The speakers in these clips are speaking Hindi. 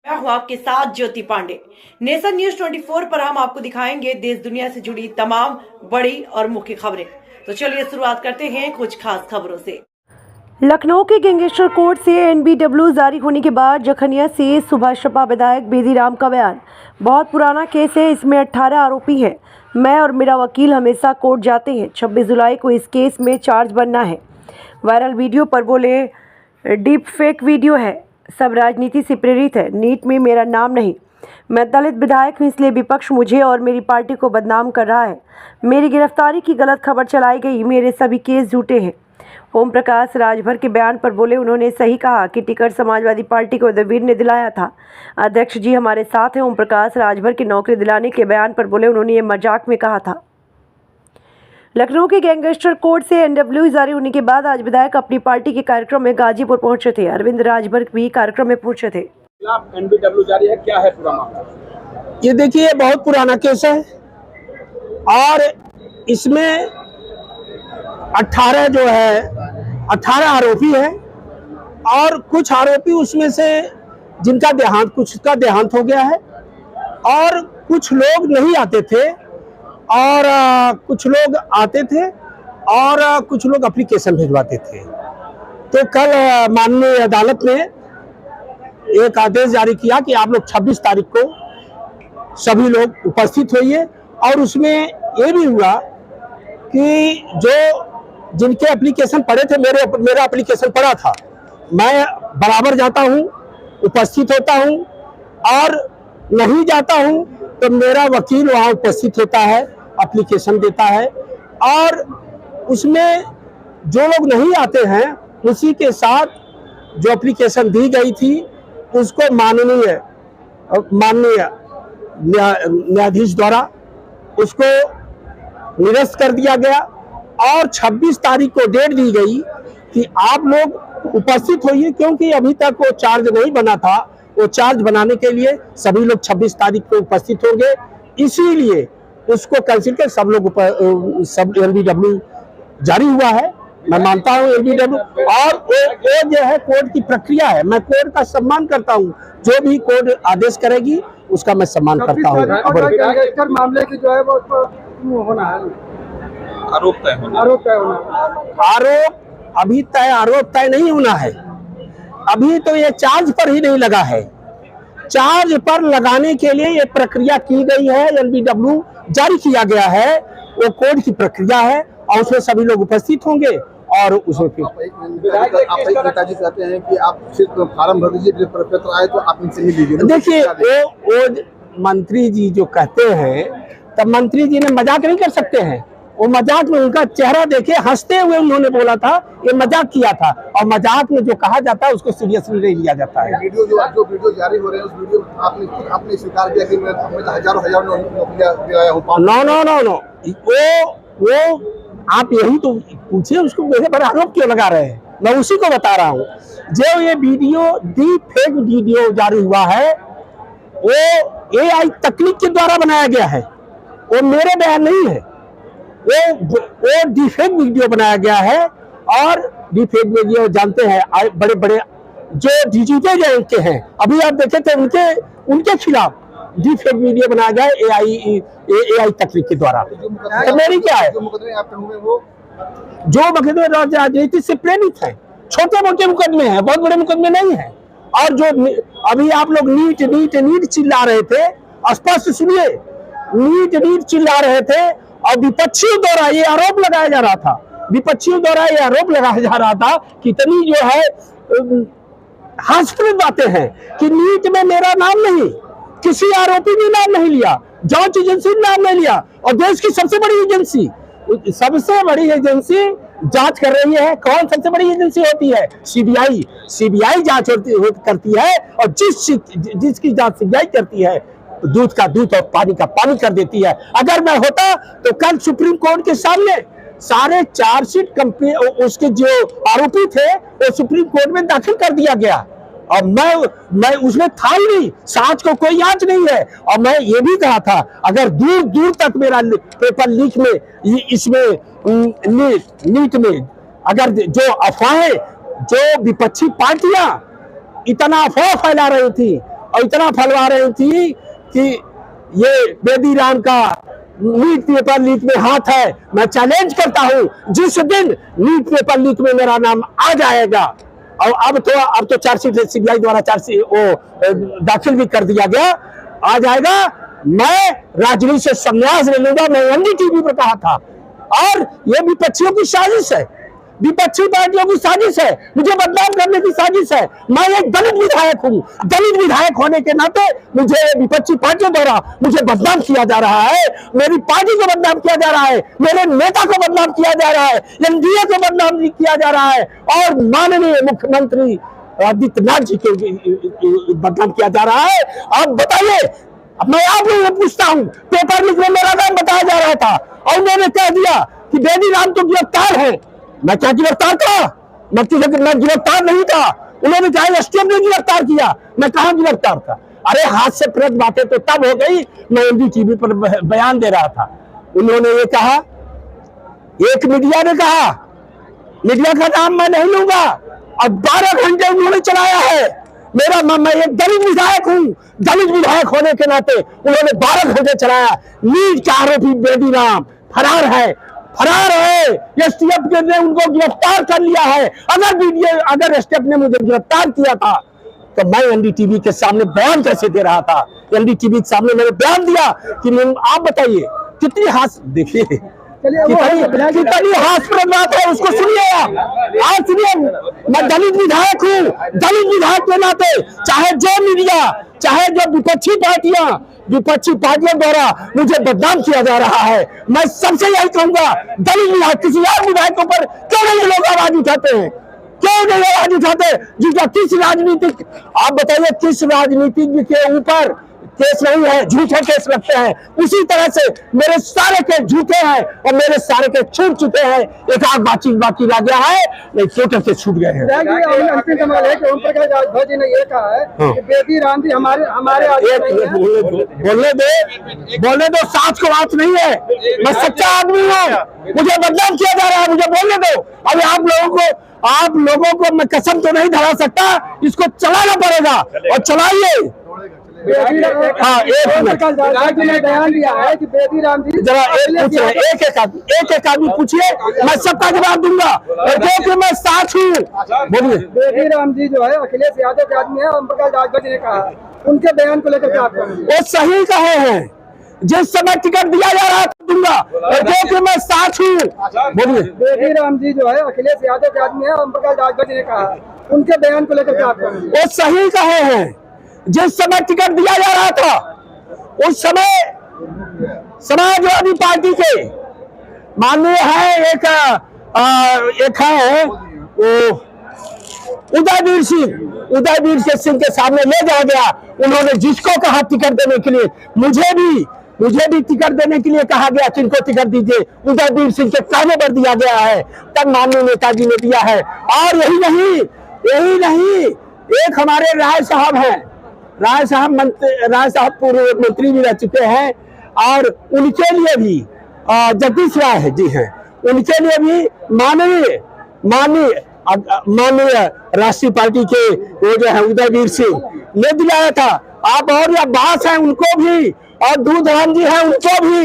मैं हूं आपके साथ ज्योति पांडे। नेशन न्यूज 24 पर हम आपको दिखाएंगे देश दुनिया से जुड़ी तमाम बड़ी और मुख्य खबरें। तो चलिए शुरुआत करते हैं कुछ खास खबरों से। लखनऊ के गैंगस्टर कोर्ट से एनबीडब्ल्यू जारी होने के बाद जखनिया से सुभाष सपा विधायक बेदीराम का बयान। बहुत पुराना केस है, इसमें 18 आरोपी हैं। मैं और मेरा वकील हमेशा कोर्ट जाते हैं। 26 जुलाई को इस केस में चार्ज बनना है। वायरल वीडियो पर बोले डीप फेक वीडियो है, सब राजनीति से प्रेरित है। नीट में मेरा नाम नहीं। मैं दलित विधायक हूँ, इसलिए विपक्ष मुझे और मेरी पार्टी को बदनाम कर रहा है। मेरी गिरफ्तारी की गलत खबर चलाई गई। मेरे सभी केस झूठे हैं। ओम प्रकाश राजभर के बयान पर बोले, उन्होंने सही कहा कि टिकट समाजवादी पार्टी को उदयवीर ने दिलाया था। अध्यक्ष जी हमारे साथ हैं। ओम प्रकाश राजभर की नौकरी दिलाने के बयान पर बोले, उन्होंने ये मजाक में कहा था। लखनऊ के गैंगस्टर कोर्ट से एनडब्ल्यू जारी होने के बाद आज विधायक अपनी पार्टी के कार्यक्रम में गाजीपुर पहुंचे थे। अरविंद राजभर भी कार्यक्रम में पहुंचे थे। एनबीडब्ल्यू जारी है, क्या है पूरा मामला? ये देखिए, बहुत पुराना केस है और इसमें 18 आरोपी हैं और कुछ आरोपी उसमें से जिनका कुछ का देहांत हो गया है और कुछ लोग नहीं आते थे और कुछ लोग आते थे और कुछ लोग एप्लीकेशन भिजवाते थे। तो कल माननीय अदालत ने एक आदेश जारी किया कि आप लोग 26 तारीख को सभी लोग उपस्थित होइए और उसमें ये भी हुआ कि जिनके एप्लीकेशन पड़े थे, मेरा एप्लीकेशन पड़ा था, मैं बराबर जाता हूं, उपस्थित होता हूं और नहीं जाता हूं तो मेरा वकील वहां उपस्थित होता है, एप्लीकेशन देता है और उसमें जो लोग नहीं आते हैं उसी के साथ जो एप्लीकेशन दी गई थी उसको माननीय न्यायाधीश द्वारा उसको निरस्त कर दिया गया और 26 तारीख को डेट दी गई कि आप लोग उपस्थित होइए, क्योंकि अभी तक वो चार्ज नहीं बना था। वो चार्ज बनाने के लिए सभी लोग 26 तारीख को उपस्थित होंगे, इसीलिए उसको कैंसिल कर सब एनबीडब्ल्यू जारी हुआ है। मैं मानता हूँ एनबीडब्ल्यू और वो जो है कोर्ट की प्रक्रिया है। मैं कोर्ट का सम्मान करता हूँ, जो भी कोर्ट आदेश करेगी उसका मैं सम्मान करता हूँ। मामले की जो है वो होना है, आरोप तय नहीं होना है। अभी तो ये चार्ज पर ही नहीं लगा है। चार्ज पर लगाने के लिए ये प्रक्रिया की गई है, एनबीडब्ल्यू जारी किया गया है, वो कोर्ट की प्रक्रिया है और उसमें सभी लोग उपस्थित होंगे और उसमें नेताजी कहते हैं कि आप सिर्फ फार्म भर दीजिए, पत्र आए तो आप इनसे मिल लीजिए। देखिए, वो मंत्री जी जो कहते हैं, तब मंत्री जी ने मजाक नहीं कर सकते हैं। वो मजाक में उनका चेहरा देखे, हंसते हुए उन्होंने बोला था, ये मजाक किया था और मजाक में जो कहा जाता है उसको सीरियसली नहीं लिया जाता है। जो वीडियो जारी हो रहे हैं उस वीडियो में आपने स्वीकार किया कि मैं हजारों नौकरियां दिलाया हूं। नो, वो आप यही तो पूछिए, उसको मेरे पर आरोप क्यों लगा रहे हैं? मैं उसी को बता रहा हूँ। जो ये वीडियो डीप फेक वीडियो जारी हुआ है वो AI तकनीक के द्वारा बनाया गया है, वो मेरे बयान नहीं है। वो डिफेक वीडियो बनाया गया है और डिफेक वीडियो जानते हैं बड़े बड़े जो डिजिटल रैंक के हैं, अभी आप देखे थे उनके खिलाफ डिफेक वीडियो बनाया गया AI तकनीक के द्वारा। तो मेरी क्या है, जो मुकदमे राजनीति से प्रेरित है, छोटे मोटे मुकदमे हैं, बहुत बड़े मुकदमे नहीं है। और जो अभी आप लोग नीट चिल्ला रहे थे, स्पष्ट सुनिए, नीट चिल्ला रहे थे और विपक्षियों द्वारा ये आरोप लगाया जा रहा था कि इतनी जो है हास्यप्रद बातें हैं कि नीट में मेरा नाम नहीं, किसी आरोपी ने नाम नहीं लिया, जांच एजेंसी ने नाम नहीं लिया और देश की सबसे बड़ी एजेंसी जांच कर रही है। कौन सबसे बड़ी एजेंसी होती है? सीबीआई जांच करती है और जिसकी जांच सीबीआई करती है दूध का दूध और पानी का पानी कर देती है। अगर मैं होता तो कल सुप्रीम कोर्ट के सामने सारे चार्जशीट कंपनी उसके जो आरोपी थे वो सुप्रीम कोर्ट में दाखिल कर दिया गया और मैं उसमें था ही नहीं, सांच को कोई आंच नहीं है। और मैं ये भी कहा था, अगर दूर दूर तक मेरा पेपर लीक में इसमें नीट में अगर जो अफवाहें, जो विपक्षी पार्टियां इतना अफवाह फैला रही थी और इतना फैलवा रही थी कि ये बेदी राम का नीट पेपर लीक में हाथ है। मैं चैलेंज करता हूं, जिस दिन नीट पेपर लीक में मेरा नाम आ जाएगा, और अब तो चार्जशीट सीबीआई द्वारा चार्जशीट वो दाखिल भी कर दिया गया, आ जाएगा, मैं राजनीति से संन्यास ले लूंगा। मैं एनडीटीवी पर कहा था, और ये विपक्षियों की साजिश है, विपक्षी पार्टियों की साजिश है, मुझे बदनाम करने की साजिश है। मैं एक दलित विधायक हूँ, दलित विधायक होने के नाते मुझे विपक्षी पार्टियों द्वारा मुझे बदनाम किया जा रहा है, मेरी पार्टी को बदनाम किया जा रहा है, मेरे नेता को बदनाम किया जा रहा है, एनडीए को बदनाम किया जा रहा है, और माननीय मुख्यमंत्री आदित्यनाथ जी को बदनाम किया जा रहा है। आप बताइए, मैं आप लोगों से पूछता हूँ, पेपर लीक में मेरा नाम बताया जा रहा था और उन्होंने कह दिया कि बेदी राम तो गिरफ्तार है। मैं क्या गिरफ्तार था? मैं गिरफ्तार नहीं था। उन्होंने कहा एसटीएफ ने गिरफ्तार किया, मैं कहां गिरफ्तार था? अरे हाथ से प्रेत बातें तो तब हो गई, मैं एनडीटीवी पर बयान दे रहा था। उन्होंने ये कहा, एक मीडिया ने कहा, मीडिया का नाम मैं नहीं लूंगा, अब 12 घंटे उन्होंने चलाया है। मैं एक दलित विधायक हूं, दलित विधायक होने के नाते उन्होंने 12 घंटे चलाया। नीट का आरोपी बेदी राम फरार है, एसटीएफ ने उनको गिरफ्तार कर लिया है। अगर एसटीएफ ने मुझे गिरफ्तार किया था तो मैं एनडीटीवी के सामने बयान कैसे दे रहा था? एनडीटीवी के सामने मैंने बयान दिया कि आप बताइए कितनी हास, देखिए कितनी हास्यप्रद बात है, उसको सुनिए आप सुनिए। मैं दलित विधायक हूँ, दलित विधायक के नाते चाहे जो मीडिया, चाहे जो विपक्षी पार्टियों द्वारा मुझे बदनाम किया जा रहा है, मैं सबसे यही कहूंगा, दलित विधायक किसी और विधायकों पर क्यों नहीं लोग आवाज उठाते हैं? क्यों नहीं आवाज उठाते? जिसका किस राजनीतिक, आप बताइए किस राजनीतिज्ञ के ऊपर केस नहीं है, झूठे केस लगते हैं। उसी तरह से मेरे सारे केस झूठे हैं और मेरे सारे केस छूट चुके हैं। एक आध बाकी रह गया है, नहीं टोटल केस छूट गए हैं। अंतिम सवाल है कि ओम प्रकाश राजभर जी ने ये कहा है कि बेदी राम जी हमारे बोलने दो, साच को बात नहीं है, मैं सच्चा आदमी हूँ, मुझे बदनाम किया जा रहा है, मुझे बोलने दो। अभी आप लोगों को मैं कसम तो नहीं धरा सकता, इसको चलाना पड़ेगा और चलाइए। एक बयान दिया है कि बेदी राम जी, जरा एक आदमी पूछिए, मैं सबका जवाब दूंगा, क्योंकि मैं साथ हूँ। बोलिए। बेदी राम जी जो है अखिलेश यादव के आदमी है, ओम प्रकाश राजभर जी ने कहा, उनके बयान को लेकर क्या आप कहेंगे? वो सही कहे हैं, जिस समय टिकट दिया जा रहा था दूंगा, क्योंकि मैं साथ हूँ। बोलिए। बेदी राम जी जो है अखिलेश यादव के आदमी है, ओम प्रकाश राजभर जी ने कहा, उनके बयान को लेकर क्या आप कहेंगे? वो सही कहे हैं, जिस समय टिकट दिया जा रहा था उस समय समाजवादी पार्टी के माननीय है एक है वो उदयवीर सिंह के सामने ले जाया गया। उन्होंने जिसको कहा टिकट देने के लिए, मुझे भी टिकट देने के लिए कहा गया, किनको टिकट दीजिए, उदयवीर सिंह के कहने पर दिया गया है, तब माननीय नेताजी ने दिया है। और यही नहीं, एक हमारे राय साहब पूर्व मंत्री भी रह चुके हैं, और उनके लिए भी जगदीश राय जी हैं, उनके लिए भी माननीय राष्ट्रीय पार्टी के वो जो है उदयवीर सिंह ने दिलाया था। आप और या बास हैं उनको भी, और दूधराम जी हैं उनको भी,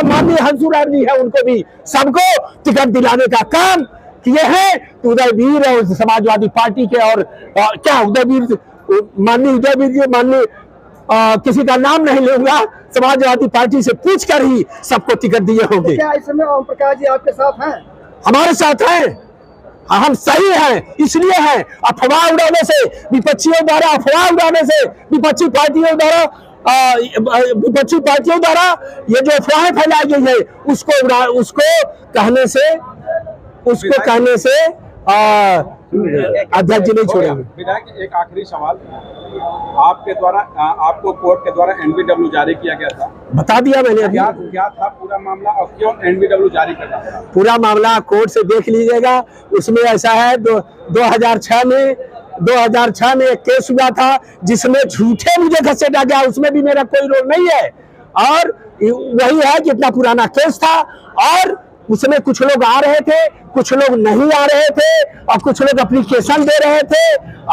माननीय हंसुराम जी हैं उनको भी, सबको टिकट दिलाने का काम किए हैं। उदयवीर और समाजवादी पार्टी के, और क्या माननीय उदयवीर जी, किसी का नाम नहीं लूंगा, समाजवादी पार्टी से पूछकर ही सबको टिकट दिए होंगे। क्या इस समय ओम प्रकाश जी आपके साथ हैं? हमारे साथ हैं, हम सही हैं, इसलिए हैं। अफवाह उड़ाने से, विपक्षियों द्वारा अफवाह उड़ाने से, विपक्षी पार्टियों द्वारा ये जो अफवाहें फैलाई गई है, उसको कहने से अध्यक्ष जी नहीं छोड़ेंगे। विधायक, एक आखिरी सवाल, आपके द्वारा आपको कोर्ट के द्वारा एनबीडब्ल्यू जारी किया गया था, बता दिया मैंने अभी। क्या था पूरा मामला और क्यों एनबीडब्ल्यू जारी करना था? पूरा मामला कोर्ट से देख लीजिएगा। उसमें ऐसा है, 2006 में एक केस हुआ था जिसमें झूठे मुझे घसीटा गया, उसमें भी मेरा कोई रोल नहीं है, और वही है जितना पुराना केस था, और उसमें कुछ लोग आ रहे थे, कुछ लोग नहीं आ रहे थे, और कुछ लोग एप्लीकेशन दे रहे थे,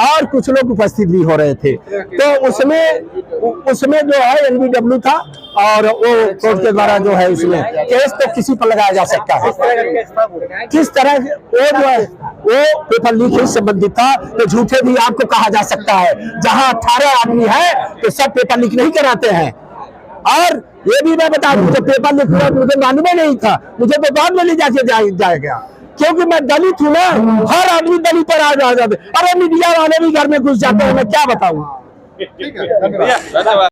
और कुछ लोग उपस्थित भी हो रहे थे। तो उसमें जो है एनबीडब्ल्यू था, और वो कोर्ट के द्वारा जो है उसमें केस तो किसी पर लगाया जा सकता है। किस तरह वो जो है वो पेपर लीक ही संबंधित था, तो झूठे भी आपको कहा जा सकता है। जहां 18 आदमी है तो सब पेपर लीक नहीं कराते हैं। और ये भी मैं बता दूं, पेपर लीक हुआ मुझे मालूम ही नहीं था, मुझे तो बाद में ले जाएगा, क्योंकि मैं दलित हूं ना। हर आदमी दलित पर आ जाते, अरे मीडिया वाले भी घर में घुस जाते हैं, मैं क्या बताऊं। ठीक है, धन्यवाद।